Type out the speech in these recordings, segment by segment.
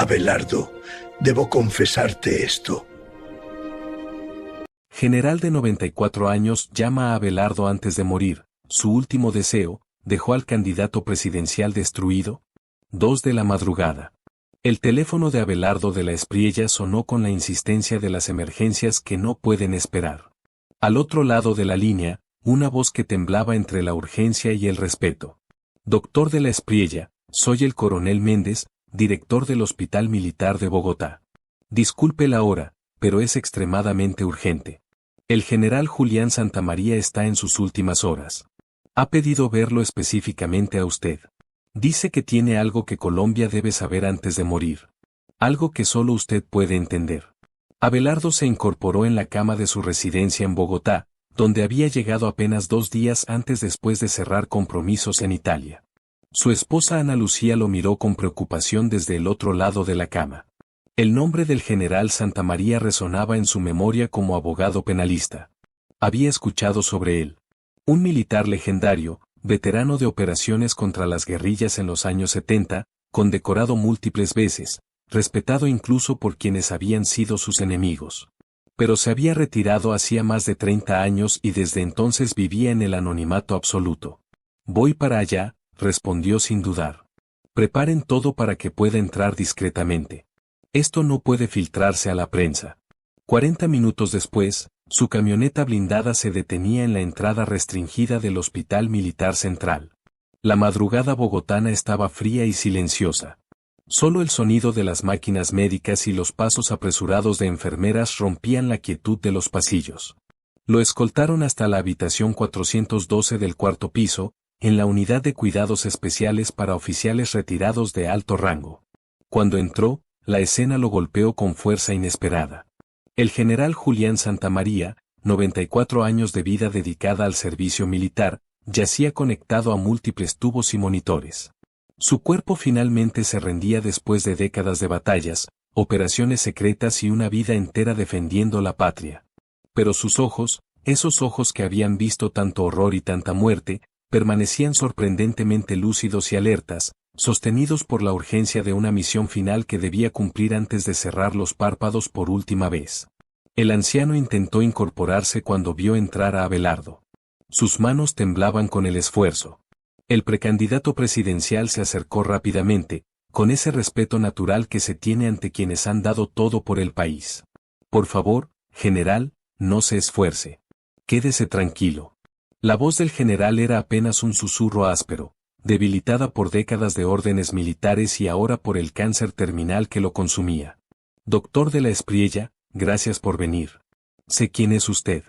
Abelardo, debo confesarte esto. General de 94 años llama a Abelardo antes de morir. Su último deseo, dejó al candidato presidencial destruido. 2 de la madrugada. El teléfono de Abelardo de la Espriella sonó con la insistencia de las emergencias que no pueden esperar. Al otro lado de la línea, una voz que temblaba entre la urgencia y el respeto. Doctor de la Espriella, soy el coronel Méndez, director del Hospital Militar de Bogotá. Disculpe la hora, pero es extremadamente urgente. El general Julián Santamaría está en sus últimas horas. Ha pedido verlo específicamente a usted. Dice que tiene algo que Colombia debe saber antes de morir. Algo que solo usted puede entender. Abelardo se incorporó en la cama de su residencia en Bogotá, donde había llegado apenas 2 días antes después de cerrar compromisos en Italia. Su esposa Ana Lucía lo miró con preocupación desde el otro lado de la cama. El nombre del general Santamaría resonaba en su memoria como abogado penalista. Había escuchado sobre él. Un militar legendario, veterano de operaciones contra las guerrillas en los años 70, condecorado múltiples veces, respetado incluso por quienes habían sido sus enemigos. Pero se había retirado hacía más de 30 años y desde entonces vivía en el anonimato absoluto. Voy para allá, respondió sin dudar. Preparen todo para que pueda entrar discretamente. Esto no puede filtrarse a la prensa. 40 minutos después, su camioneta blindada se detenía en la entrada restringida del Hospital Militar Central. La madrugada bogotana estaba fría y silenciosa. Solo el sonido de las máquinas médicas y los pasos apresurados de enfermeras rompían la quietud de los pasillos. Lo escoltaron hasta la habitación 412 del 4º piso, en la unidad de cuidados especiales para oficiales retirados de alto rango. Cuando entró, la escena lo golpeó con fuerza inesperada. El general Julián Santamaría, 94 años de vida dedicada al servicio militar, yacía conectado a múltiples tubos y monitores. Su cuerpo finalmente se rendía después de décadas de batallas, operaciones secretas y una vida entera defendiendo la patria. Pero sus ojos, esos ojos que habían visto tanto horror y tanta muerte, permanecían sorprendentemente lúcidos y alertas, sostenidos por la urgencia de una misión final que debía cumplir antes de cerrar los párpados por última vez. El anciano intentó incorporarse cuando vio entrar a Abelardo. Sus manos temblaban con el esfuerzo. El precandidato presidencial se acercó rápidamente, con ese respeto natural que se tiene ante quienes han dado todo por el país. Por favor, general, no se esfuerce. Quédese tranquilo. La voz del general era apenas un susurro áspero, debilitada por décadas de órdenes militares y ahora por el cáncer terminal que lo consumía. Doctor de la Espriella, gracias por venir. Sé quién es usted.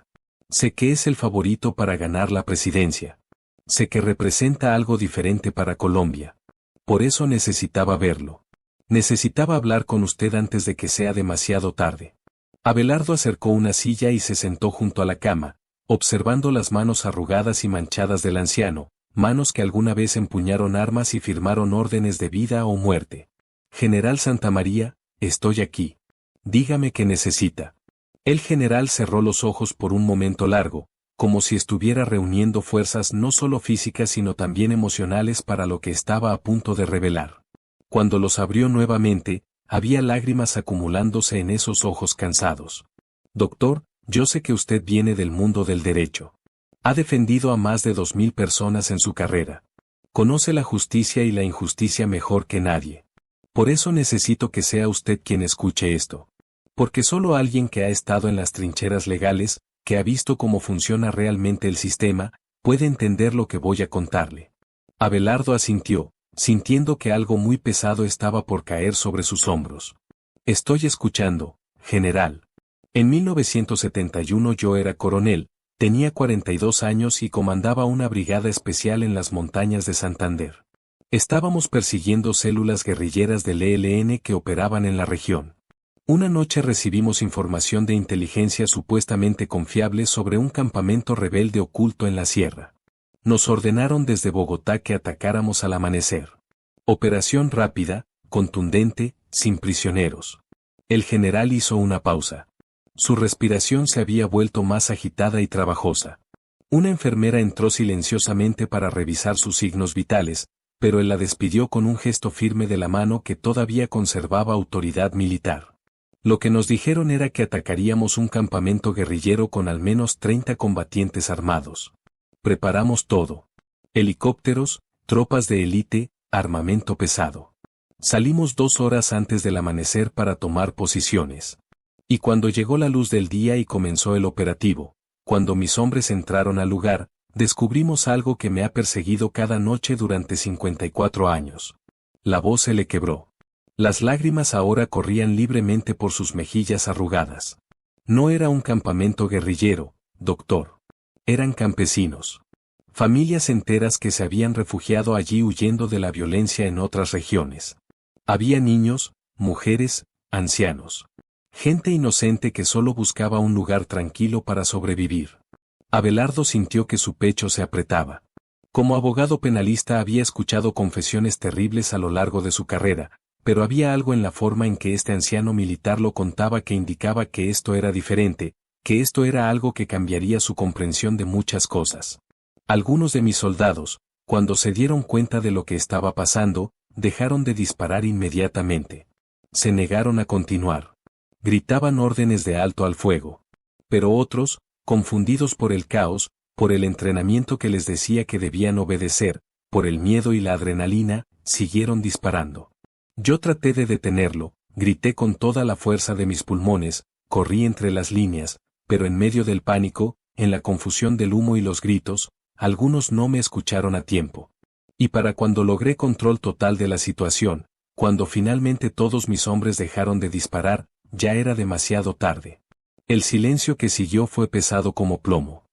Sé que es el favorito para ganar la presidencia. Sé que representa algo diferente para Colombia. Por eso necesitaba verlo. Necesitaba hablar con usted antes de que sea demasiado tarde. Abelardo acercó una silla y se sentó junto a la cama, observando las manos arrugadas y manchadas del anciano, manos que alguna vez empuñaron armas y firmaron órdenes de vida o muerte. General Santamaría, estoy aquí. Dígame qué necesita. El general cerró los ojos por un momento largo, como si estuviera reuniendo fuerzas no solo físicas sino también emocionales para lo que estaba a punto de revelar. Cuando los abrió nuevamente, había lágrimas acumulándose en esos ojos cansados. Doctor, yo sé que usted viene del mundo del derecho. Ha defendido a más de 2000 personas en su carrera. Conoce la justicia y la injusticia mejor que nadie. Por eso necesito que sea usted quien escuche esto. Porque solo alguien que ha estado en las trincheras legales, que ha visto cómo funciona realmente el sistema, puede entender lo que voy a contarle. Abelardo asintió, sintiendo que algo muy pesado estaba por caer sobre sus hombros. Estoy escuchando, general. En 1971 yo era coronel, tenía 42 años y comandaba una brigada especial en las montañas de Santander. Estábamos persiguiendo células guerrilleras del ELN que operaban en la región. Una noche recibimos información de inteligencia supuestamente confiable sobre un campamento rebelde oculto en la sierra. Nos ordenaron desde Bogotá que atacáramos al amanecer. Operación rápida, contundente, sin prisioneros. El general hizo una pausa. Su respiración se había vuelto más agitada y trabajosa. Una enfermera entró silenciosamente para revisar sus signos vitales, pero él la despidió con un gesto firme de la mano que todavía conservaba autoridad militar. Lo que nos dijeron era que atacaríamos un campamento guerrillero con al menos 30 combatientes armados. Preparamos todo. Helicópteros, tropas de élite, armamento pesado. Salimos 2 horas antes del amanecer para tomar posiciones. Y cuando llegó la luz del día y comenzó el operativo, cuando mis hombres entraron al lugar, descubrimos algo que me ha perseguido cada noche durante 54 años. La voz se le quebró. Las lágrimas ahora corrían libremente por sus mejillas arrugadas. No era un campamento guerrillero, doctor. Eran campesinos. Familias enteras que se habían refugiado allí huyendo de la violencia en otras regiones. Había niños, mujeres, ancianos. Gente inocente que solo buscaba un lugar tranquilo para sobrevivir. Abelardo sintió que su pecho se apretaba. Como abogado penalista había escuchado confesiones terribles a lo largo de su carrera, pero había algo en la forma en que este anciano militar lo contaba que indicaba que esto era diferente, que esto era algo que cambiaría su comprensión de muchas cosas. Algunos de mis soldados, cuando se dieron cuenta de lo que estaba pasando, dejaron de disparar inmediatamente. Se negaron a continuar. Gritaban órdenes de alto al fuego. Pero otros, confundidos por el caos, por el entrenamiento que les decía que debían obedecer, por el miedo y la adrenalina, siguieron disparando. Yo traté de detenerlo, grité con toda la fuerza de mis pulmones, corrí entre las líneas, pero en medio del pánico, en la confusión del humo y los gritos, algunos no me escucharon a tiempo. Y para cuando logré control total de la situación, cuando finalmente todos mis hombres dejaron de disparar, ya era demasiado tarde. El silencio que siguió fue pesado como plomo.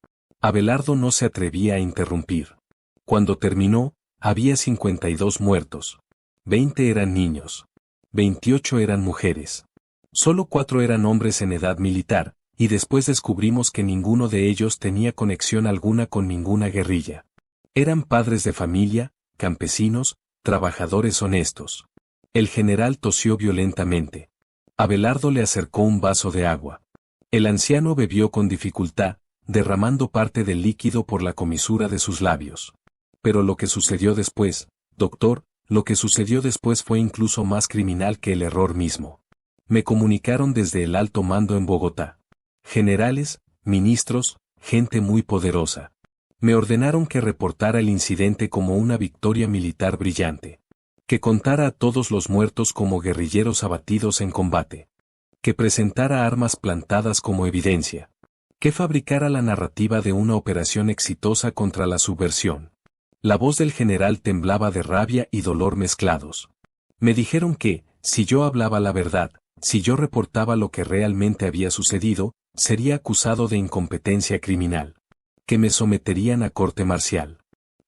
Abelardo no se atrevía a interrumpir. Cuando terminó, había 52 muertos. 20 eran niños. 28 eran mujeres. Solo 4 eran hombres en edad militar, y después descubrimos que ninguno de ellos tenía conexión alguna con ninguna guerrilla. Eran padres de familia, campesinos, trabajadores honestos. El general tosió violentamente. Abelardo le acercó un vaso de agua. El anciano bebió con dificultad, derramando parte del líquido por la comisura de sus labios. Pero lo que sucedió después, doctor, lo que sucedió después fue incluso más criminal que el error mismo. Me comunicaron desde el alto mando en Bogotá. Generales, ministros, gente muy poderosa. Me ordenaron que reportara el incidente como una victoria militar brillante. Que contara a todos los muertos como guerrilleros abatidos en combate. Que presentara armas plantadas como evidencia. Que fabricara la narrativa de una operación exitosa contra la subversión. La voz del general temblaba de rabia y dolor mezclados. Me dijeron que, si yo hablaba la verdad, si yo reportaba lo que realmente había sucedido, sería acusado de incompetencia criminal. Que me someterían a corte marcial.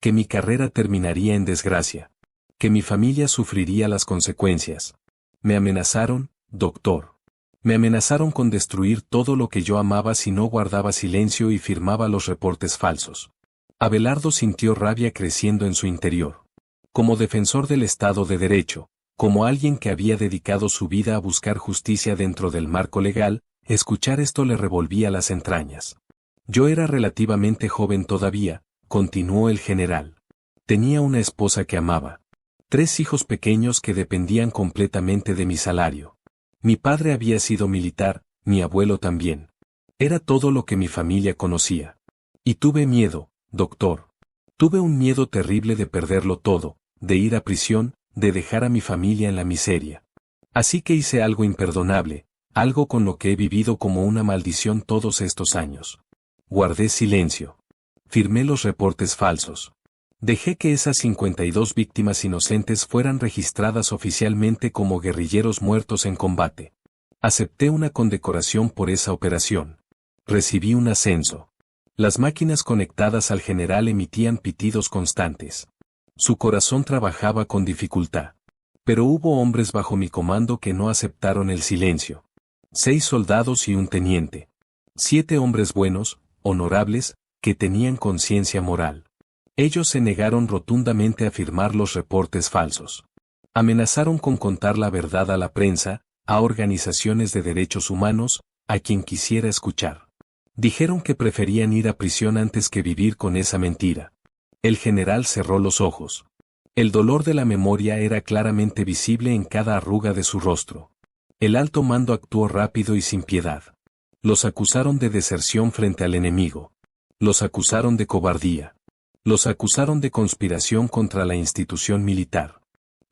Que mi carrera terminaría en desgracia. Que mi familia sufriría las consecuencias. Me amenazaron, doctor. Me amenazaron con destruir todo lo que yo amaba si no guardaba silencio y firmaba los reportes falsos. Abelardo sintió rabia creciendo en su interior. Como defensor del Estado de Derecho, como alguien que había dedicado su vida a buscar justicia dentro del marco legal, escuchar esto le revolvía las entrañas. Yo era relativamente joven todavía, continuó el general. Tenía una esposa que amaba. 3 hijos pequeños que dependían completamente de mi salario. Mi padre había sido militar, mi abuelo también. Era todo lo que mi familia conocía. Y tuve miedo, doctor. Tuve un miedo terrible de perderlo todo, de ir a prisión, de dejar a mi familia en la miseria. Así que hice algo imperdonable, algo con lo que he vivido como una maldición todos estos años. Guardé silencio. Firmé los reportes falsos. Dejé que esas 52 víctimas inocentes fueran registradas oficialmente como guerrilleros muertos en combate. Acepté una condecoración por esa operación. Recibí un ascenso. Las máquinas conectadas al general emitían pitidos constantes. Su corazón trabajaba con dificultad. Pero hubo hombres bajo mi comando que no aceptaron el silencio. 6 soldados y un teniente. 7 hombres buenos, honorables, que tenían conciencia moral. Ellos se negaron rotundamente a firmar los reportes falsos. Amenazaron con contar la verdad a la prensa, a organizaciones de derechos humanos, a quien quisiera escuchar. Dijeron que preferían ir a prisión antes que vivir con esa mentira. El general cerró los ojos. El dolor de la memoria era claramente visible en cada arruga de su rostro. El alto mando actuó rápido y sin piedad. Los acusaron de deserción frente al enemigo. Los acusaron de cobardía. Los acusaron de conspiración contra la institución militar.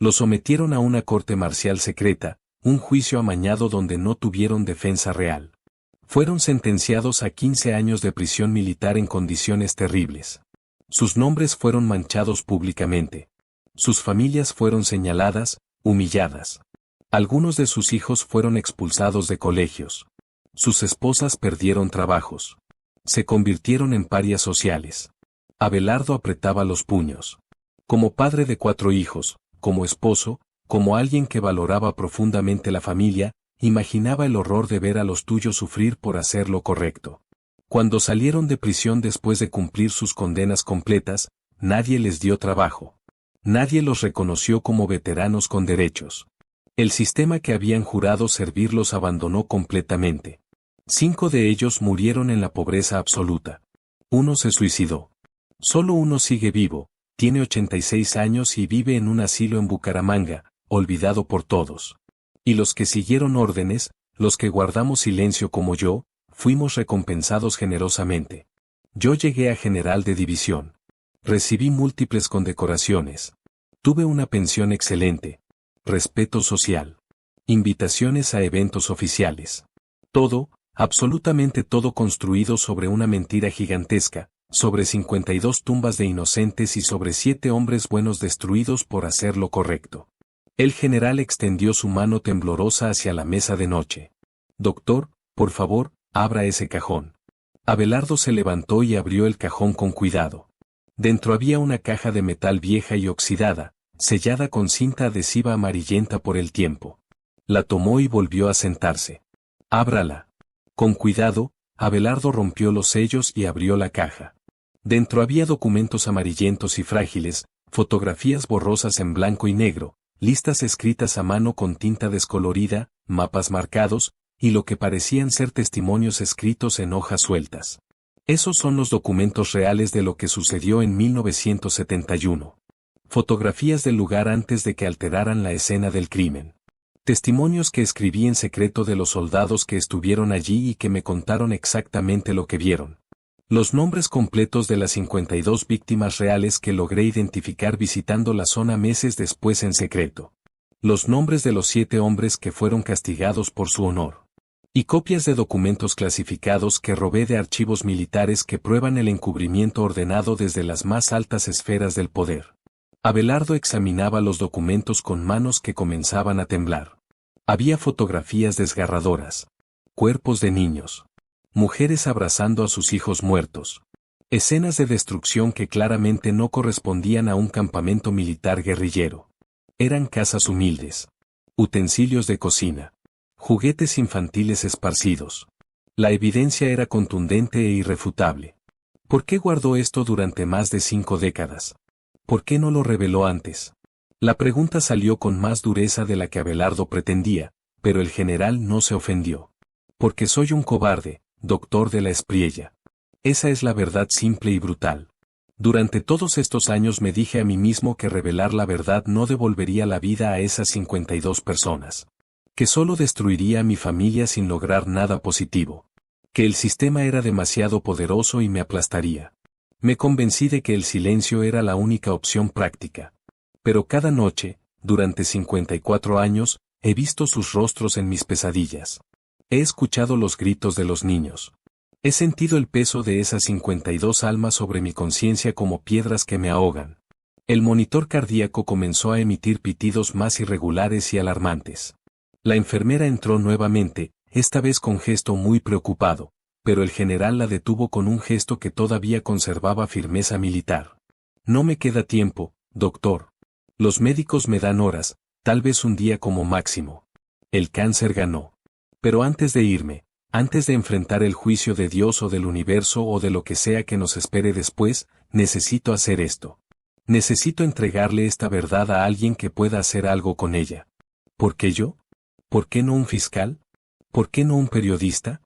Los sometieron a una corte marcial secreta, un juicio amañado donde no tuvieron defensa real. Fueron sentenciados a 15 años de prisión militar en condiciones terribles. Sus nombres fueron manchados públicamente. Sus familias fueron señaladas, humilladas. Algunos de sus hijos fueron expulsados de colegios. Sus esposas perdieron trabajos. Se convirtieron en parias sociales. Abelardo apretaba los puños. Como padre de 4 hijos, como esposo, como alguien que valoraba profundamente la familia, imaginaba el horror de ver a los tuyos sufrir por hacer lo correcto. Cuando salieron de prisión después de cumplir sus condenas completas, nadie les dio trabajo. Nadie los reconoció como veteranos con derechos. El sistema que habían jurado servir los abandonó completamente. 5 de ellos murieron en la pobreza absoluta. Uno se suicidó. Solo uno sigue vivo, tiene 86 años y vive en un asilo en Bucaramanga, olvidado por todos. Y los que siguieron órdenes, los que guardamos silencio como yo, fuimos recompensados generosamente. Yo llegué a general de división. Recibí múltiples condecoraciones. Tuve una pensión excelente. Respeto social. Invitaciones a eventos oficiales. Todo, absolutamente todo construido sobre una mentira gigantesca, sobre 52 tumbas de inocentes y sobre 7 hombres buenos destruidos por hacer lo correcto. El general extendió su mano temblorosa hacia la mesa de noche. Doctor, por favor, abra ese cajón. Abelardo se levantó y abrió el cajón con cuidado. Dentro había una caja de metal vieja y oxidada, sellada con cinta adhesiva amarillenta por el tiempo. La tomó y volvió a sentarse. Ábrala. Con cuidado, Abelardo rompió los sellos y abrió la caja. Dentro había documentos amarillentos y frágiles, fotografías borrosas en blanco y negro, listas escritas a mano con tinta descolorida, mapas marcados, y lo que parecían ser testimonios escritos en hojas sueltas. Esos son los documentos reales de lo que sucedió en 1971. Fotografías del lugar antes de que alteraran la escena del crimen. Testimonios que escribí en secreto de los soldados que estuvieron allí y que me contaron exactamente lo que vieron. Los nombres completos de las 52 víctimas reales que logré identificar visitando la zona meses después en secreto. Los nombres de los 7 hombres que fueron castigados por su honor. Y copias de documentos clasificados que robé de archivos militares que prueban el encubrimiento ordenado desde las más altas esferas del poder. Abelardo examinaba los documentos con manos que comenzaban a temblar. Había fotografías desgarradoras. Cuerpos de niños. Mujeres abrazando a sus hijos muertos. Escenas de destrucción que claramente no correspondían a un campamento militar guerrillero. Eran casas humildes. Utensilios de cocina. Juguetes infantiles esparcidos. La evidencia era contundente e irrefutable. ¿Por qué guardó esto durante más de 5 décadas? ¿Por qué no lo reveló antes? La pregunta salió con más dureza de la que Abelardo pretendía, pero el general no se ofendió. Porque soy un cobarde, doctor de la Espriella. Esa es la verdad simple y brutal. Durante todos estos años me dije a mí mismo que revelar la verdad no devolvería la vida a esas 52 personas. Que solo destruiría a mi familia sin lograr nada positivo. Que el sistema era demasiado poderoso y me aplastaría. Me convencí de que el silencio era la única opción práctica. Pero cada noche, durante 54 años, he visto sus rostros en mis pesadillas. He escuchado los gritos de los niños. He sentido el peso de esas 52 almas sobre mi conciencia como piedras que me ahogan. El monitor cardíaco comenzó a emitir pitidos más irregulares y alarmantes. La enfermera entró nuevamente, esta vez con gesto muy preocupado, pero el general la detuvo con un gesto que todavía conservaba firmeza militar. No me queda tiempo, doctor. Los médicos me dan horas, tal vez un día como máximo. El cáncer ganó. Pero antes de irme, antes de enfrentar el juicio de Dios o del universo o de lo que sea que nos espere después, necesito hacer esto. Necesito entregarle esta verdad a alguien que pueda hacer algo con ella. ¿Por qué yo? ¿Por qué no un fiscal? ¿Por qué no un periodista?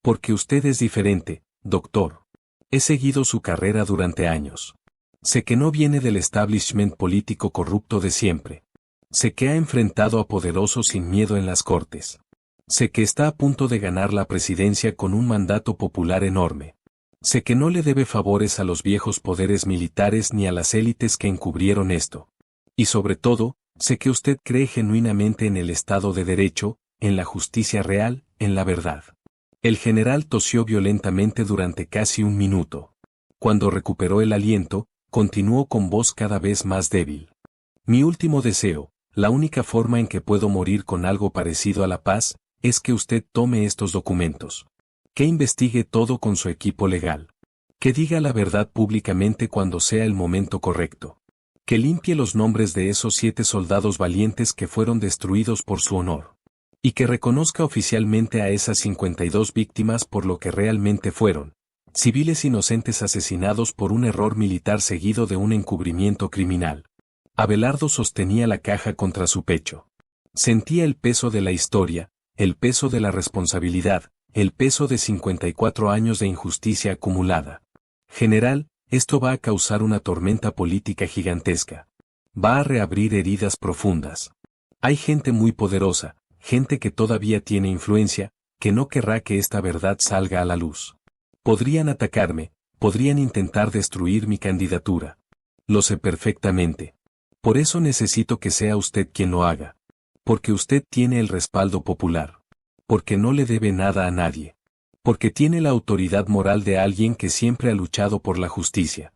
Porque usted es diferente, doctor. He seguido su carrera durante años. Sé que no viene del establishment político corrupto de siempre. Sé que ha enfrentado a poderosos sin miedo en las cortes. Sé que está a punto de ganar la presidencia con un mandato popular enorme. Sé que no le debe favores a los viejos poderes militares ni a las élites que encubrieron esto. Y sobre todo, sé que usted cree genuinamente en el Estado de Derecho, en la justicia real, en la verdad. El general tosió violentamente durante casi un minuto. Cuando recuperó el aliento, continuó con voz cada vez más débil. Mi último deseo, la única forma en que puedo morir con algo parecido a la paz, es que usted tome estos documentos. Que investigue todo con su equipo legal. Que diga la verdad públicamente cuando sea el momento correcto. Que limpie los nombres de esos 7 soldados valientes que fueron destruidos por su honor. Y que reconozca oficialmente a esas 52 víctimas por lo que realmente fueron. Civiles inocentes asesinados por un error militar seguido de un encubrimiento criminal. Abelardo sostenía la caja contra su pecho. Sentía el peso de la historia, el peso de la responsabilidad, el peso de 54 años de injusticia acumulada. General, esto va a causar una tormenta política gigantesca. Va a reabrir heridas profundas. Hay gente muy poderosa, gente que todavía tiene influencia, que no querrá que esta verdad salga a la luz. Podrían atacarme, podrían intentar destruir mi candidatura. Lo sé perfectamente. Por eso necesito que sea usted quien lo haga. Porque usted tiene el respaldo popular. Porque no le debe nada a nadie. Porque tiene la autoridad moral de alguien que siempre ha luchado por la justicia.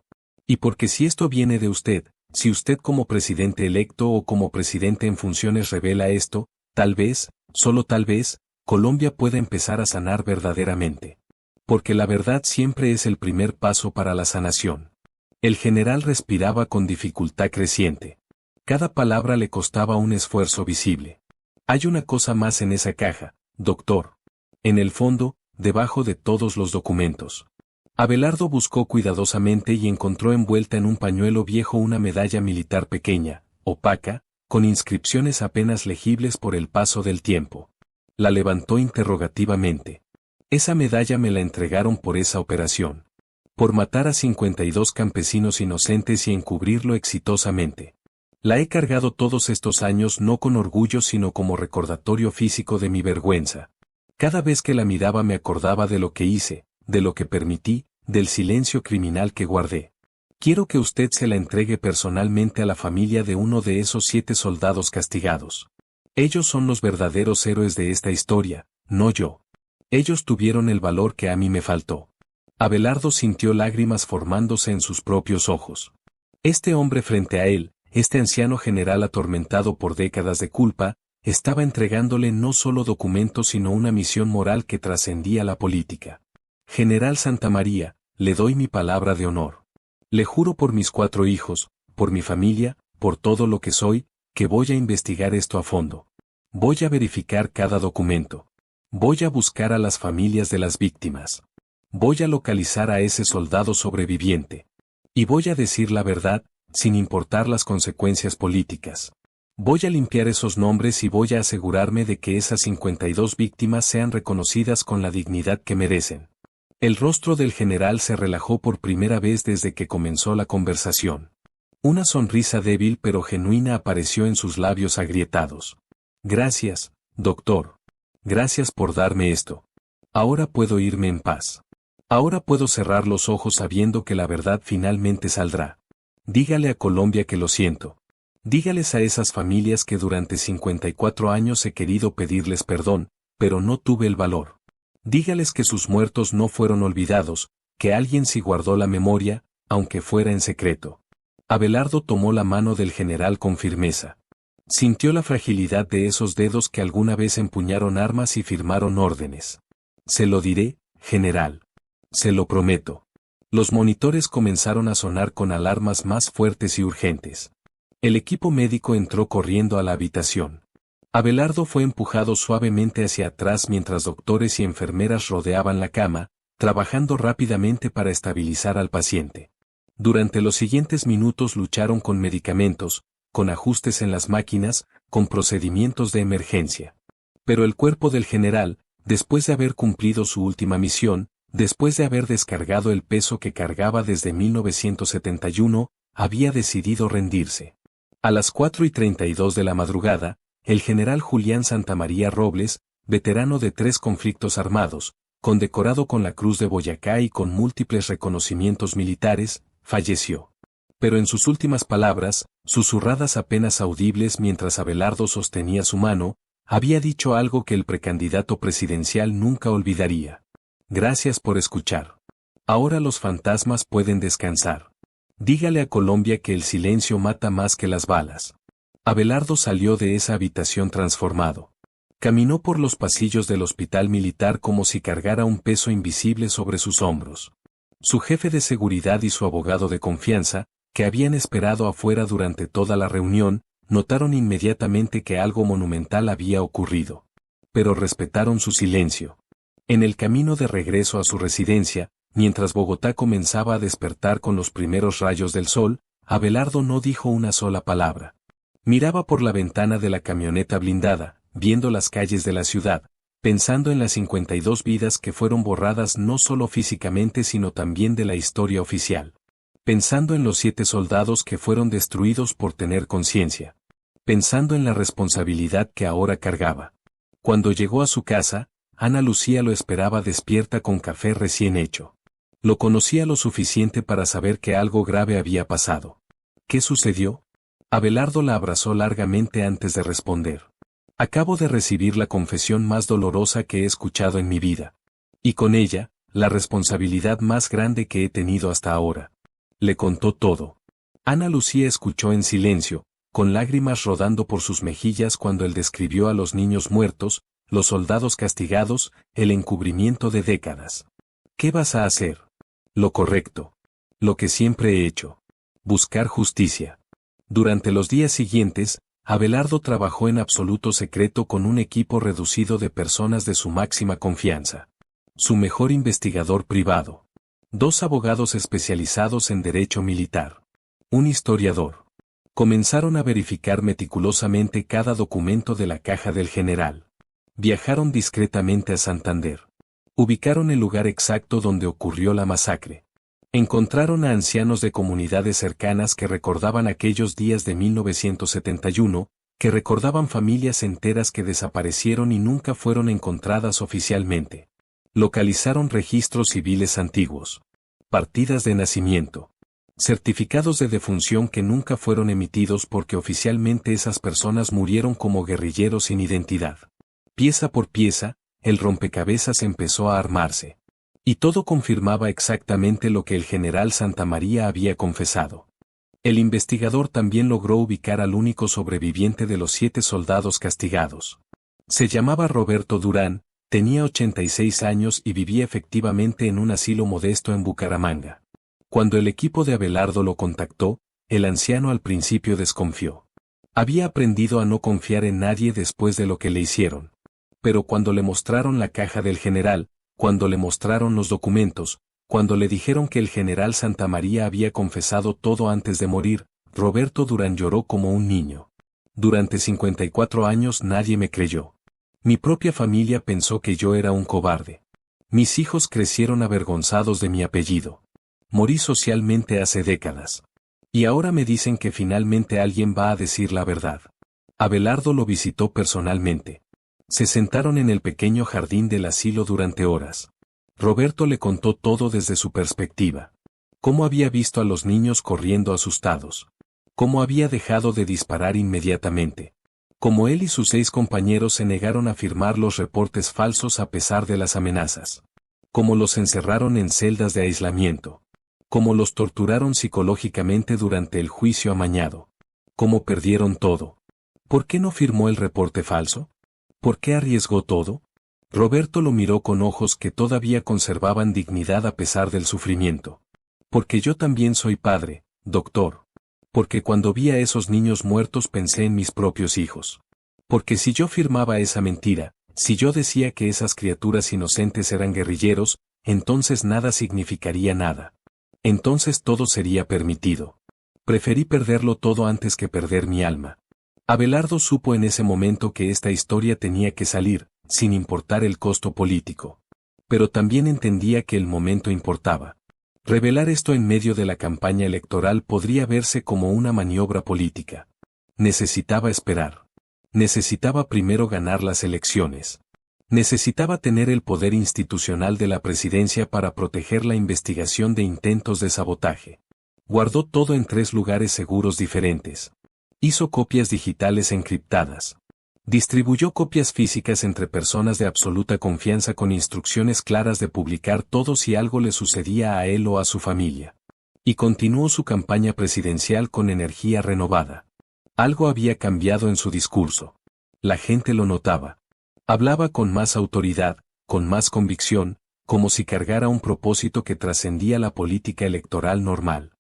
Y porque si esto viene de usted, si usted como presidente electo o como presidente en funciones revela esto, tal vez, solo tal vez, Colombia pueda empezar a sanar verdaderamente. Porque la verdad siempre es el primer paso para la sanación. El general respiraba con dificultad creciente. Cada palabra le costaba un esfuerzo visible. Hay una cosa más en esa caja, doctor. En el fondo, debajo de todos los documentos. Abelardo buscó cuidadosamente y encontró envuelta en un pañuelo viejo una medalla militar pequeña, opaca, con inscripciones apenas legibles por el paso del tiempo. La levantó interrogativamente. Esa medalla me la entregaron por esa operación. Por matar a 52 campesinos inocentes y encubrirlo exitosamente. La he cargado todos estos años no con orgullo sino como recordatorio físico de mi vergüenza. Cada vez que la miraba me acordaba de lo que hice, de lo que permití, del silencio criminal que guardé. Quiero que usted se la entregue personalmente a la familia de uno de esos 7 soldados castigados. Ellos son los verdaderos héroes de esta historia, no yo. Ellos tuvieron el valor que a mí me faltó. Abelardo sintió lágrimas formándose en sus propios ojos. Este hombre frente a él, este anciano general atormentado por décadas de culpa, estaba entregándole no solo documentos sino una misión moral que trascendía la política. General Santamaría, le doy mi palabra de honor. Le juro por mis 4 hijos, por mi familia, por todo lo que soy, que voy a investigar esto a fondo. Voy a verificar cada documento. Voy a buscar a las familias de las víctimas. Voy a localizar a ese soldado sobreviviente. Y voy a decir la verdad, sin importar las consecuencias políticas. Voy a limpiar esos nombres y voy a asegurarme de que esas 52 víctimas sean reconocidas con la dignidad que merecen. El rostro del general se relajó por primera vez desde que comenzó la conversación. Una sonrisa débil pero genuina apareció en sus labios agrietados. Gracias, doctor. Gracias por darme esto. Ahora puedo irme en paz. Ahora puedo cerrar los ojos sabiendo que la verdad finalmente saldrá. Dígale a Colombia que lo siento. Dígales a esas familias que durante 54 años he querido pedirles perdón, pero no tuve el valor. Dígales que sus muertos no fueron olvidados, que alguien sí guardó la memoria, aunque fuera en secreto. Abelardo tomó la mano del general con firmeza. Sintió la fragilidad de esos dedos que alguna vez empuñaron armas y firmaron órdenes. Se lo diré, general. Se lo prometo. Los monitores comenzaron a sonar con alarmas más fuertes y urgentes. El equipo médico entró corriendo a la habitación. Abelardo fue empujado suavemente hacia atrás mientras doctores y enfermeras rodeaban la cama, trabajando rápidamente para estabilizar al paciente. Durante los siguientes minutos lucharon con medicamentos, con ajustes en las máquinas, con procedimientos de emergencia. Pero el cuerpo del general, después de haber cumplido su última misión, Después de haber descargado el peso que cargaba desde 1971, había decidido rendirse. A las 4:32 de la madrugada, el general Julián Santamaría Robles, veterano de 3 conflictos armados, condecorado con la Cruz de Boyacá y con múltiples reconocimientos militares, falleció. Pero en sus últimas palabras, susurradas apenas audibles mientras Abelardo sostenía su mano, había dicho algo que el precandidato presidencial nunca olvidaría. Gracias por escuchar. Ahora los fantasmas pueden descansar. Dígale a Colombia que el silencio mata más que las balas. Abelardo salió de esa habitación transformado. Caminó por los pasillos del hospital militar como si cargara un peso invisible sobre sus hombros. Su jefe de seguridad y su abogado de confianza, que habían esperado afuera durante toda la reunión, notaron inmediatamente que algo monumental había ocurrido. Pero respetaron su silencio. En el camino de regreso a su residencia, mientras Bogotá comenzaba a despertar con los primeros rayos del sol, Abelardo no dijo una sola palabra. Miraba por la ventana de la camioneta blindada, viendo las calles de la ciudad, pensando en las 52 vidas que fueron borradas no solo físicamente sino también de la historia oficial. Pensando en los 7 soldados que fueron destruidos por tener conciencia. Pensando en la responsabilidad que ahora cargaba. Cuando llegó a su casa, Ana Lucía lo esperaba despierta con café recién hecho. Lo conocía lo suficiente para saber que algo grave había pasado. ¿Qué sucedió? Abelardo la abrazó largamente antes de responder. Acabo de recibir la confesión más dolorosa que he escuchado en mi vida. Y con ella, la responsabilidad más grande que he tenido hasta ahora. Le contó todo. Ana Lucía escuchó en silencio, con lágrimas rodando por sus mejillas cuando él describió a los niños muertos, los soldados castigados, el encubrimiento de décadas. ¿Qué vas a hacer? Lo correcto. Lo que siempre he hecho. Buscar justicia. Durante los días siguientes, Abelardo trabajó en absoluto secreto con un equipo reducido de personas de su máxima confianza. Su mejor investigador privado. 2 abogados especializados en derecho militar. Un historiador. Comenzaron a verificar meticulosamente cada documento de la caja del general. Viajaron discretamente a Santander. Ubicaron el lugar exacto donde ocurrió la masacre. Encontraron a ancianos de comunidades cercanas que recordaban aquellos días de 1971, que recordaban familias enteras que desaparecieron y nunca fueron encontradas oficialmente. Localizaron registros civiles antiguos. Partidas de nacimiento. Certificados de defunción que nunca fueron emitidos porque oficialmente esas personas murieron como guerrilleros sin identidad. Pieza por pieza, el rompecabezas empezó a armarse. Y todo confirmaba exactamente lo que el general Santamaría había confesado. El investigador también logró ubicar al único sobreviviente de los 7 soldados castigados. Se llamaba Roberto Durán, tenía 86 años y vivía efectivamente en un asilo modesto en Bucaramanga. Cuando el equipo de Abelardo lo contactó, el anciano al principio desconfió. Había aprendido a no confiar en nadie después de lo que le hicieron. Pero cuando le mostraron la caja del general, cuando le mostraron los documentos, cuando le dijeron que el general Santamaría había confesado todo antes de morir, Roberto Durán lloró como un niño. Durante 54 años nadie me creyó. Mi propia familia pensó que yo era un cobarde. Mis hijos crecieron avergonzados de mi apellido. Morí socialmente hace décadas. Y ahora me dicen que finalmente alguien va a decir la verdad. Abelardo lo visitó personalmente. Se sentaron en el pequeño jardín del asilo durante horas. Roberto le contó todo desde su perspectiva. Cómo había visto a los niños corriendo asustados. Cómo había dejado de disparar inmediatamente. Cómo él y sus 6 compañeros se negaron a firmar los reportes falsos a pesar de las amenazas. Cómo los encerraron en celdas de aislamiento. Cómo los torturaron psicológicamente durante el juicio amañado. Cómo perdieron todo. ¿Por qué no firmó el reporte falso? ¿Por qué arriesgó todo? Roberto lo miró con ojos que todavía conservaban dignidad a pesar del sufrimiento. Porque yo también soy padre, doctor. Porque cuando vi a esos niños muertos pensé en mis propios hijos. Porque si yo firmaba esa mentira, si yo decía que esas criaturas inocentes eran guerrilleros, entonces nada significaría nada. Entonces todo sería permitido. Preferí perderlo todo antes que perder mi alma. Abelardo supo en ese momento que esta historia tenía que salir, sin importar el costo político. Pero también entendía que el momento importaba. Revelar esto en medio de la campaña electoral podría verse como una maniobra política. Necesitaba esperar. Necesitaba primero ganar las elecciones. Necesitaba tener el poder institucional de la presidencia para proteger la investigación de intentos de sabotaje. Guardó todo en 3 lugares seguros diferentes. Hizo copias digitales encriptadas. Distribuyó copias físicas entre personas de absoluta confianza con instrucciones claras de publicar todo si algo le sucedía a él o a su familia. Y continuó su campaña presidencial con energía renovada. Algo había cambiado en su discurso. La gente lo notaba. Hablaba con más autoridad, con más convicción, como si cargara un propósito que trascendía la política electoral normal.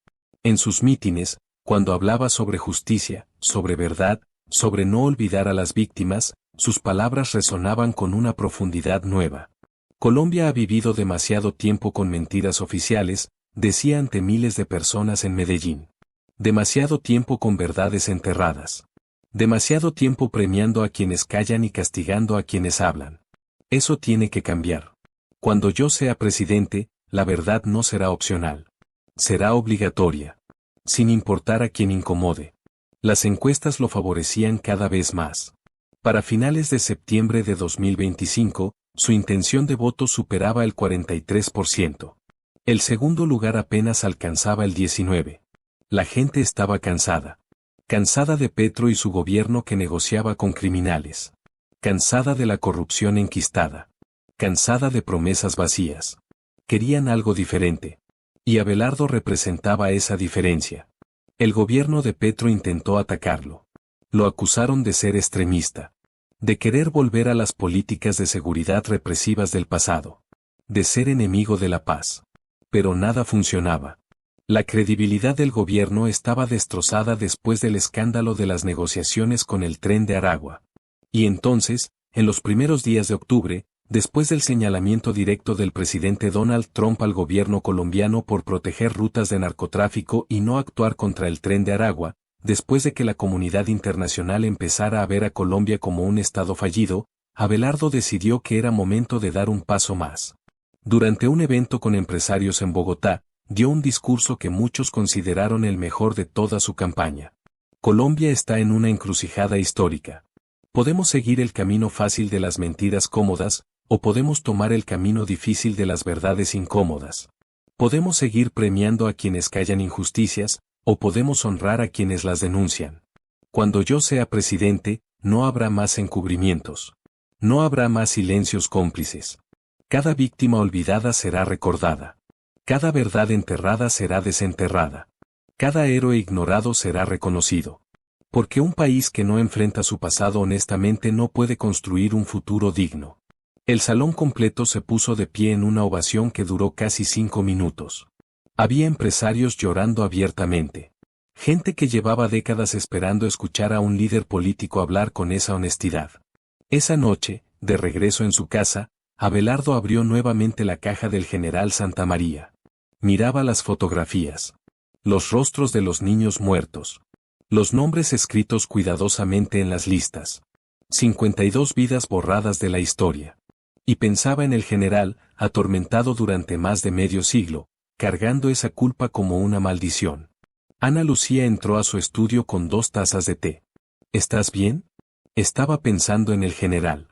En sus mítines, cuando hablaba sobre justicia, sobre verdad, sobre no olvidar a las víctimas, sus palabras resonaban con una profundidad nueva. Colombia ha vivido demasiado tiempo con mentiras oficiales, decía ante miles de personas en Medellín. Demasiado tiempo con verdades enterradas. Demasiado tiempo premiando a quienes callan y castigando a quienes hablan. Eso tiene que cambiar. Cuando yo sea presidente, la verdad no será opcional. Será obligatoria. Sin importar a quien incomode. Las encuestas lo favorecían cada vez más. Para finales de septiembre de 2025, su intención de voto superaba el 43%. El segundo lugar apenas alcanzaba el 19%. La gente estaba cansada. Cansada de Petro y su gobierno que negociaba con criminales. Cansada de la corrupción enquistada. Cansada de promesas vacías. Querían algo diferente. Y Abelardo representaba esa diferencia. El gobierno de Petro intentó atacarlo. Lo acusaron de ser extremista. De querer volver a las políticas de seguridad represivas del pasado. De ser enemigo de la paz. Pero nada funcionaba. La credibilidad del gobierno estaba destrozada después del escándalo de las negociaciones con el Tren de Aragua. Y entonces, en los primeros días de octubre, después del señalamiento directo del presidente Donald Trump al gobierno colombiano por proteger rutas de narcotráfico y no actuar contra el Tren de Aragua, después de que la comunidad internacional empezara a ver a Colombia como un estado fallido, Abelardo decidió que era momento de dar un paso más. Durante un evento con empresarios en Bogotá, dio un discurso que muchos consideraron el mejor de toda su campaña. Colombia está en una encrucijada histórica. Podemos seguir el camino fácil de las mentiras cómodas, o podemos tomar el camino difícil de las verdades incómodas. Podemos seguir premiando a quienes callan injusticias, o podemos honrar a quienes las denuncian. Cuando yo sea presidente, no habrá más encubrimientos. No habrá más silencios cómplices. Cada víctima olvidada será recordada. Cada verdad enterrada será desenterrada. Cada héroe ignorado será reconocido. Porque un país que no enfrenta su pasado honestamente no puede construir un futuro digno. El salón completo se puso de pie en una ovación que duró casi 5 minutos. Había empresarios llorando abiertamente. Gente que llevaba décadas esperando escuchar a un líder político hablar con esa honestidad. Esa noche, de regreso en su casa, Abelardo abrió nuevamente la caja del general Santa María. Miraba las fotografías. Los rostros de los niños muertos. Los nombres escritos cuidadosamente en las listas. 52 vidas borradas de la historia. Y pensaba en el general, atormentado durante más de medio siglo, cargando esa culpa como una maldición. Ana Lucía entró a su estudio con 2 tazas de té. ¿Estás bien? Estaba pensando en el general.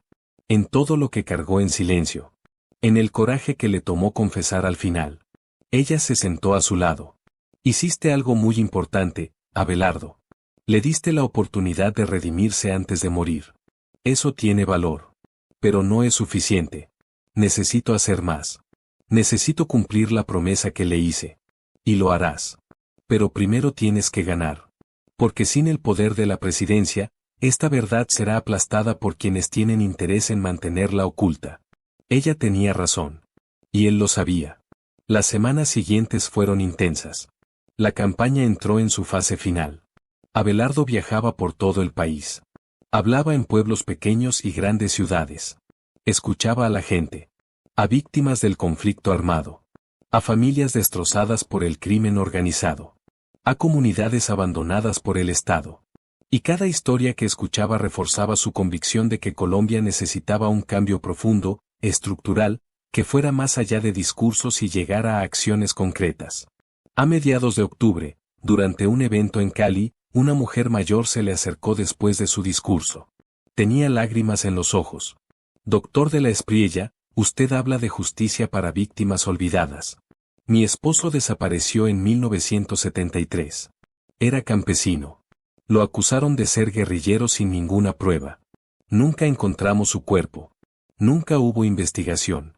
En todo lo que cargó en silencio. En el coraje que le tomó confesar al final. Ella se sentó a su lado. Hiciste algo muy importante, Abelardo. Le diste la oportunidad de redimirse antes de morir. Eso tiene valor. Pero no es suficiente. Necesito hacer más. Necesito cumplir la promesa que le hice. Y lo harás. Pero primero tienes que ganar. Porque sin el poder de la presidencia, esta verdad será aplastada por quienes tienen interés en mantenerla oculta. Ella tenía razón. Y él lo sabía. Las semanas siguientes fueron intensas. La campaña entró en su fase final. Abelardo viajaba por todo el país. Hablaba en pueblos pequeños y grandes ciudades. Escuchaba a la gente. A víctimas del conflicto armado. A familias destrozadas por el crimen organizado. A comunidades abandonadas por el Estado. Y cada historia que escuchaba reforzaba su convicción de que Colombia necesitaba un cambio profundo, estructural, que fuera más allá de discursos y llegara a acciones concretas. A mediados de octubre, durante un evento en Cali, una mujer mayor se le acercó después de su discurso. Tenía lágrimas en los ojos. Doctor de la Espriella, usted habla de justicia para víctimas olvidadas. Mi esposo desapareció en 1973. Era campesino. Lo acusaron de ser guerrillero sin ninguna prueba. Nunca encontramos su cuerpo. Nunca hubo investigación.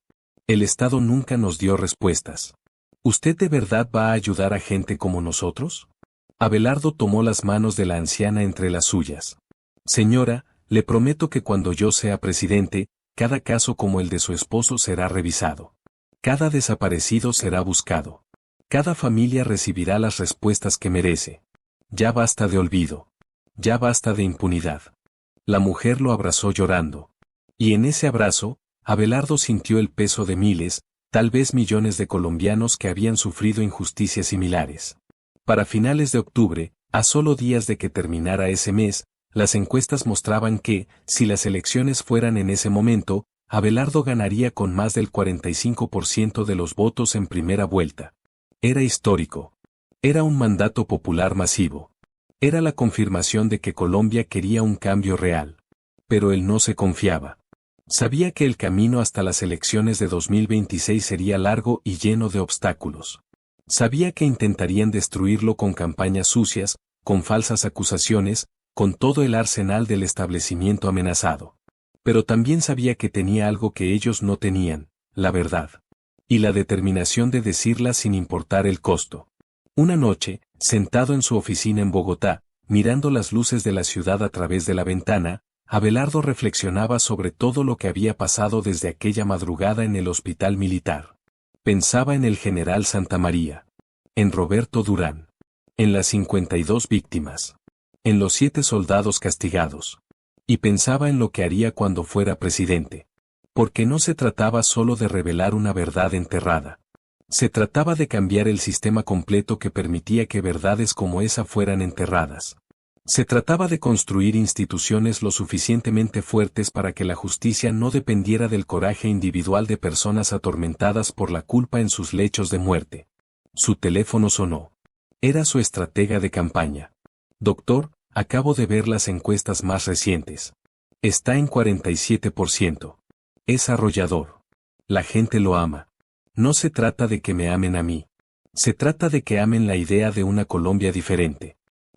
El Estado nunca nos dio respuestas. ¿Usted de verdad va a ayudar a gente como nosotros? Abelardo tomó las manos de la anciana entre las suyas. Señora, le prometo que cuando yo sea presidente, cada caso como el de su esposo será revisado. Cada desaparecido será buscado. Cada familia recibirá las respuestas que merece. Ya basta de olvido. Ya basta de impunidad. La mujer lo abrazó llorando. Y en ese abrazo, Abelardo sintió el peso de miles, tal vez millones de colombianos que habían sufrido injusticias similares. Para finales de octubre, a solo días de que terminara ese mes, las encuestas mostraban que, si las elecciones fueran en ese momento, Abelardo ganaría con más del 45% de los votos en primera vuelta. Era histórico. Era un mandato popular masivo. Era la confirmación de que Colombia quería un cambio real. Pero él no se confiaba. Sabía que el camino hasta las elecciones de 2026 sería largo y lleno de obstáculos. Sabía que intentarían destruirlo con campañas sucias, con falsas acusaciones, con todo el arsenal del establecimiento amenazado. Pero también sabía que tenía algo que ellos no tenían, la verdad. Y la determinación de decirla sin importar el costo. Una noche, sentado en su oficina en Bogotá, mirando las luces de la ciudad a través de la ventana, Abelardo reflexionaba sobre todo lo que había pasado desde aquella madrugada en el hospital militar. Pensaba en el general Santamaría, en Roberto Durán, en las 52 víctimas, en los 7 soldados castigados. Y pensaba en lo que haría cuando fuera presidente. Porque no se trataba solo de revelar una verdad enterrada. Se trataba de cambiar el sistema completo que permitía que verdades como esa fueran enterradas. Se trataba de construir instituciones lo suficientemente fuertes para que la justicia no dependiera del coraje individual de personas atormentadas por la culpa en sus lechos de muerte. Su teléfono sonó. Era su estratega de campaña. Doctor, acabo de ver las encuestas más recientes. Está en 47%. Es arrollador. La gente lo ama. No se trata de que me amen a mí. Se trata de que amen la idea de una Colombia diferente.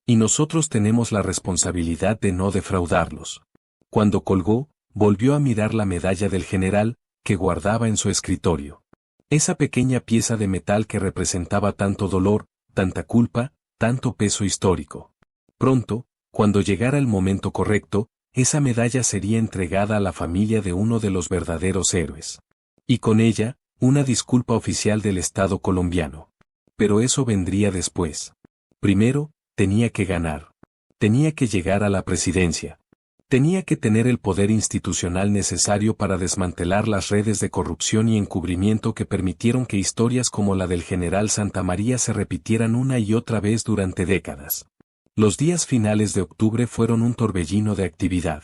Y nosotros tenemos la responsabilidad de no defraudarlos. Cuando colgó, volvió a mirar la medalla del general, que guardaba en su escritorio. Esa pequeña pieza de metal que representaba tanto dolor, tanta culpa, tanto peso histórico. Pronto, cuando llegara el momento correcto, esa medalla sería entregada a la familia de uno de los verdaderos héroes. Y con ella, una disculpa oficial del Estado colombiano. Pero eso vendría después. Primero, tenía que ganar. Tenía que llegar a la presidencia. Tenía que tener el poder institucional necesario para desmantelar las redes de corrupción y encubrimiento que permitieron que historias como la del general Santamaría se repitieran una y otra vez durante décadas. Los días finales de octubre fueron un torbellino de actividad.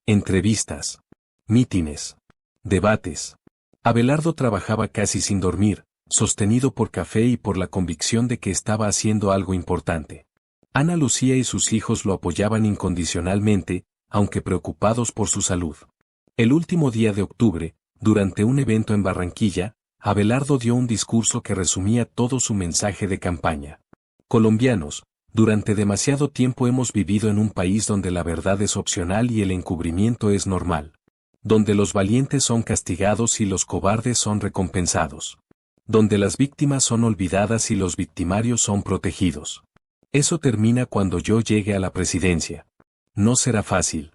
Entrevistas, mítines, debates. Abelardo trabajaba casi sin dormir, sostenido por café y por la convicción de que estaba haciendo algo importante. Ana Lucía y sus hijos lo apoyaban incondicionalmente, aunque preocupados por su salud. El último día de octubre, durante un evento en Barranquilla, Abelardo dio un discurso que resumía todo su mensaje de campaña. Colombianos, durante demasiado tiempo hemos vivido en un país donde la verdad es opcional y el encubrimiento es normal. Donde los valientes son castigados y los cobardes son recompensados. Donde las víctimas son olvidadas y los victimarios son protegidos. Eso termina cuando yo llegue a la presidencia. No será fácil.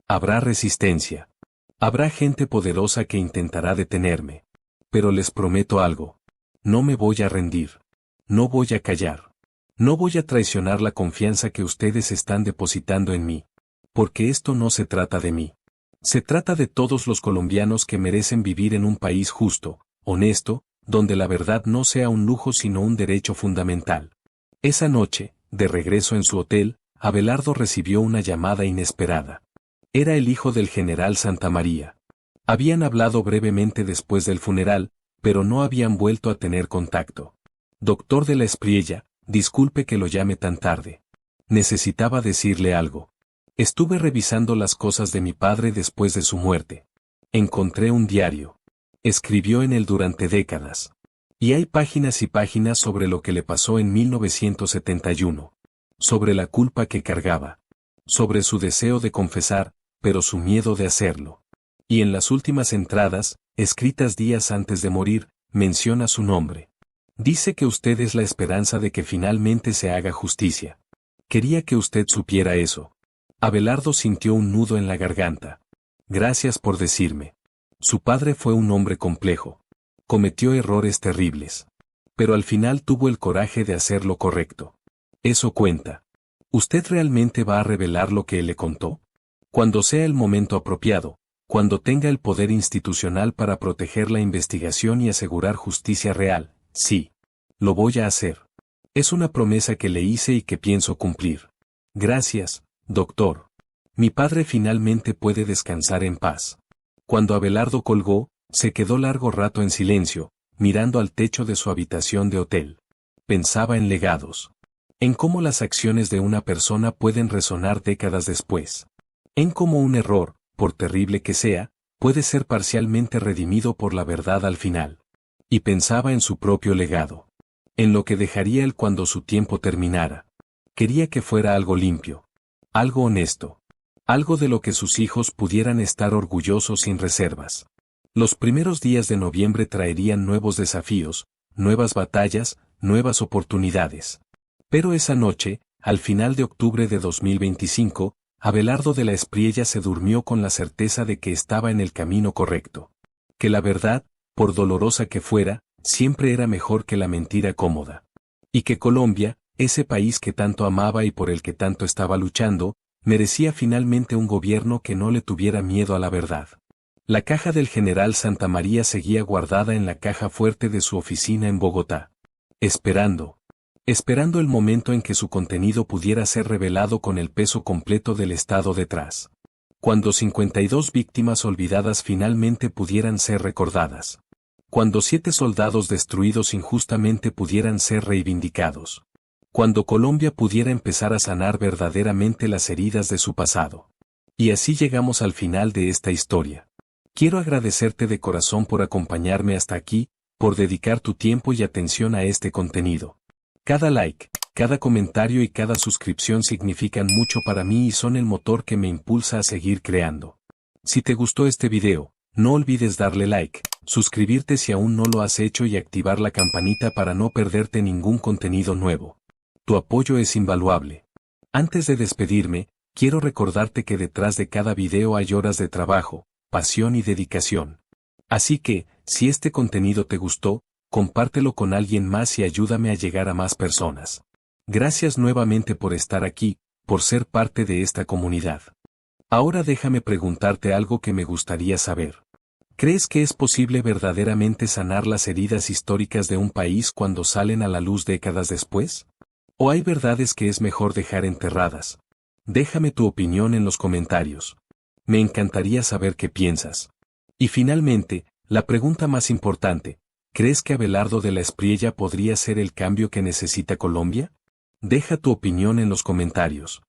Habrá resistencia. Habrá gente poderosa que intentará detenerme. Pero les prometo algo. No me voy a rendir. No voy a callar. No voy a traicionar la confianza que ustedes están depositando en mí. Porque esto no se trata de mí. Se trata de todos los colombianos que merecen vivir en un país justo, honesto, donde la verdad no sea un lujo sino un derecho fundamental. Esa noche, de regreso en su hotel, Abelardo recibió una llamada inesperada. Era el hijo del general Santamaría. Habían hablado brevemente después del funeral, pero no habían vuelto a tener contacto. Doctor de la Espriella, disculpe que lo llame tan tarde. Necesitaba decirle algo. Estuve revisando las cosas de mi padre después de su muerte. Encontré un diario. Escribió en él durante décadas. Y hay páginas y páginas sobre lo que le pasó en 1971. Sobre la culpa que cargaba. Sobre su deseo de confesar, pero su miedo de hacerlo. Y en las últimas entradas, escritas días antes de morir, menciona su nombre. Dice que usted es la esperanza de que finalmente se haga justicia. Quería que usted supiera eso. Abelardo sintió un nudo en la garganta. Gracias por decirme. Su padre fue un hombre complejo. Cometió errores terribles. Pero al final tuvo el coraje de hacer lo correcto. Eso cuenta. ¿Usted realmente va a revelar lo que él le contó? Cuando sea el momento apropiado, cuando tenga el poder institucional para proteger la investigación y asegurar justicia real, sí. Lo voy a hacer. Es una promesa que le hice y que pienso cumplir. Gracias, doctor. Mi padre finalmente puede descansar en paz. Cuando Abelardo colgó, se quedó largo rato en silencio, mirando al techo de su habitación de hotel. Pensaba en legados. En cómo las acciones de una persona pueden resonar décadas después. En cómo un error, por terrible que sea, puede ser parcialmente redimido por la verdad al final. Y pensaba en su propio legado. En lo que dejaría él cuando su tiempo terminara. Quería que fuera algo limpio. Algo honesto. Algo de lo que sus hijos pudieran estar orgullosos sin reservas. Los primeros días de noviembre traerían nuevos desafíos, nuevas batallas, nuevas oportunidades. Pero esa noche, al final de octubre de 2025, Abelardo de la Espriella se durmió con la certeza de que estaba en el camino correcto. Que la verdad, por dolorosa que fuera, siempre era mejor que la mentira cómoda. Y que Colombia, ese país que tanto amaba y por el que tanto estaba luchando, merecía finalmente un gobierno que no le tuviera miedo a la verdad. La caja del general Santa María seguía guardada en la caja fuerte de su oficina en Bogotá. Esperando el momento en que su contenido pudiera ser revelado con el peso completo del Estado detrás. Cuando 52 víctimas olvidadas finalmente pudieran ser recordadas. Cuando 7 soldados destruidos injustamente pudieran ser reivindicados. Cuando Colombia pudiera empezar a sanar verdaderamente las heridas de su pasado. Y así llegamos al final de esta historia. Quiero agradecerte de corazón por acompañarme hasta aquí, por dedicar tu tiempo y atención a este contenido. Cada like, cada comentario y cada suscripción significan mucho para mí y son el motor que me impulsa a seguir creando. Si te gustó este video, no olvides darle like, suscribirte si aún no lo has hecho y activar la campanita para no perderte ningún contenido nuevo. Tu apoyo es invaluable. Antes de despedirme, quiero recordarte que detrás de cada video hay horas de trabajo, pasión y dedicación. Así que, si este contenido te gustó, compártelo con alguien más y ayúdame a llegar a más personas. Gracias nuevamente por estar aquí, por ser parte de esta comunidad. Ahora déjame preguntarte algo que me gustaría saber. ¿Crees que es posible verdaderamente sanar las heridas históricas de un país cuando salen a la luz décadas después? ¿O hay verdades que es mejor dejar enterradas? Déjame tu opinión en los comentarios. Me encantaría saber qué piensas. Y finalmente, la pregunta más importante, ¿crees que Abelardo de la Espriella podría ser el cambio que necesita Colombia? Deja tu opinión en los comentarios.